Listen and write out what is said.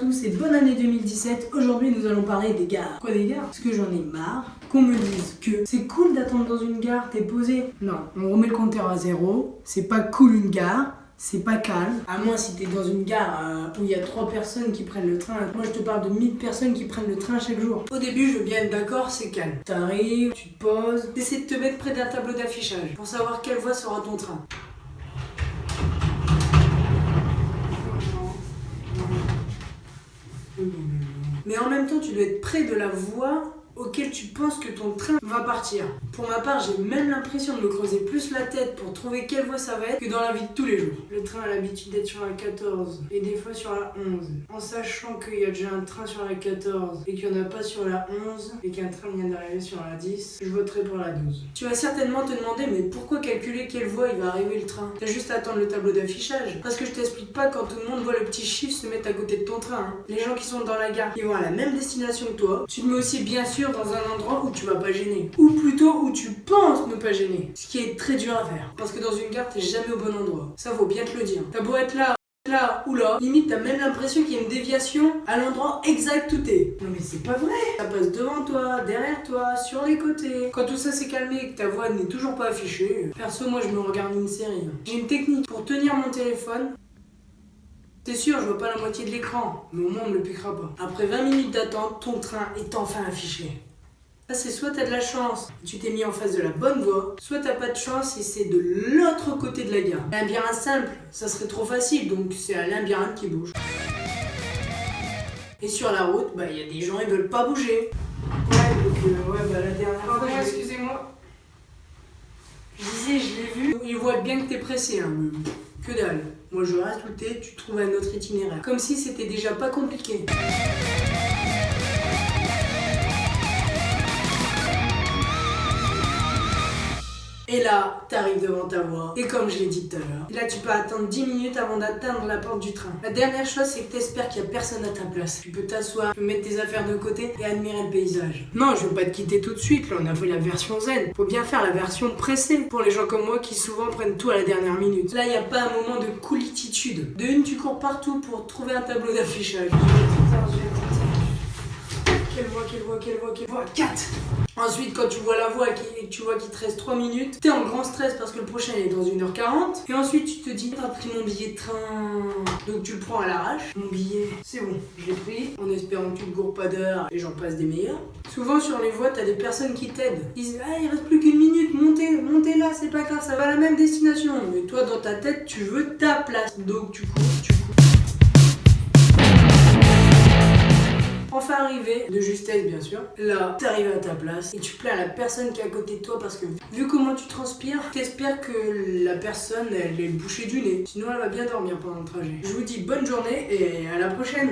tous et bonne année 2017. Aujourd'hui nous allons parler des gares. Quoi des gares? Parce que j'en ai marre qu'on me dise que c'est cool d'attendre dans une gare, t'es posé. Non, on remet le compteur à zéro. C'est pas cool une gare. C'est pas calme, à moins si t'es dans une gare où il y a 3 personnes qui prennent le train. Moi je te parle de 1000 personnes qui prennent le train chaque jour. Au début je veux bien être d'accord, c'est calme. T'arrives, tu te poses, t'essaies de te mettre près d'un tableau d'affichage pour savoir quelle voie sera ton train. Mais en même temps tu dois être près de la voie auquel tu penses que ton train va partir. Pour ma part, j'ai même l'impression de me creuser plus la tête pour trouver quelle voie ça va être que dans la vie de tous les jours. Le train a l'habitude d'être sur la 14 et des fois sur la 11. En sachant qu'il y a déjà un train sur la 14 et qu'il n'y en a pas sur la 11 et qu'un train vient d'arriver sur la 10, je voterai pour la 12. Tu vas certainement te demander mais pourquoi calculer quelle voie il va arriver le train? T'as juste à attendre le tableau d'affichage. Parce que je t'explique pas quand tout le monde voit le petit chiffre se mettre à côté de ton train. Hein. Les gens qui sont dans la gare, ils vont à la même destination que toi. Tu te mets aussi bien sûr dans un endroit où tu vas pas gêner. Ou plutôt où tu penses ne pas gêner. Ce qui est très dur à faire. Parce que dans une gare, t'es jamais au bon endroit. Ça vaut bien te le dire. T'as beau être là ou là, limite t'as même l'impression qu'il y a une déviation à l'endroit exact où t'es. Non mais c'est pas vrai. Ça passe devant toi, derrière toi, sur les côtés. Quand tout ça s'est calmé et que ta voix n'est toujours pas affichée, perso moi je me regarde une série. J'ai une technique pour tenir mon téléphone. C'est sûr, je vois pas la moitié de l'écran, mais au moins on me le piquera pas. Après 20 minutes d'attente, ton train est enfin affiché. Là, c'est soit t'as de la chance et tu t'es mis en face de la bonne voie, soit t'as pas de chance et c'est de l'autre côté de la gare. Un labyrinthe simple, ça serait trop facile, donc c'est un labyrinthe qui bouge. Et sur la route, bah y a des gens, ils veulent pas bouger. La dernière fois... excusez-moi. Je disais, je l'ai vu, ils voient bien que t'es pressé, hein. Que dalle. Moi je reste où t'es, tu trouves un autre itinéraire. Comme si c'était déjà pas compliqué. Et là, t'arrives devant ta voie. Et comme je l'ai dit tout à l'heure, là tu peux attendre 10 minutes avant d'atteindre la porte du train. La dernière chose, c'est que t'espères qu'il y a personne à ta place. Tu peux t'asseoir, tu peux mettre tes affaires de côté et admirer le paysage. Non, je veux pas te quitter tout de suite, là on a fait la version zen. Faut bien faire la version pressée pour les gens comme moi qui souvent prennent tout à la dernière minute. Là, il n'y a pas un moment de coolitude. De une, tu cours partout pour trouver un tableau d'affichage. Quelle voie 4. Ensuite, quand tu vois la voie et que tu vois qu'il te reste 3 minutes, t'es en grand stress parce que le prochain est dans 1h40. Et ensuite, tu te dis, t'as pris mon billet de train. Donc tu le prends à l'arrache. Mon billet, c'est bon, je l'ai pris. En espérant que tu ne cours pas d'heure et j'en passe des meilleurs. Souvent sur les voies, t'as des personnes qui t'aident. Ils disent, ah, il reste plus qu'une minute, montez là, c'est pas grave, ça va à la même destination. Mais toi, dans ta tête, tu veux ta place. Donc tu cours. Enfin arrivé, de justesse bien sûr, là t'arrives à ta place et tu plais à la personne qui est à côté de toi parce que vu comment tu transpires, t'espères que la personne elle est bouchée du nez, sinon elle va bien dormir pendant le trajet. Je vous dis bonne journée et à la prochaine.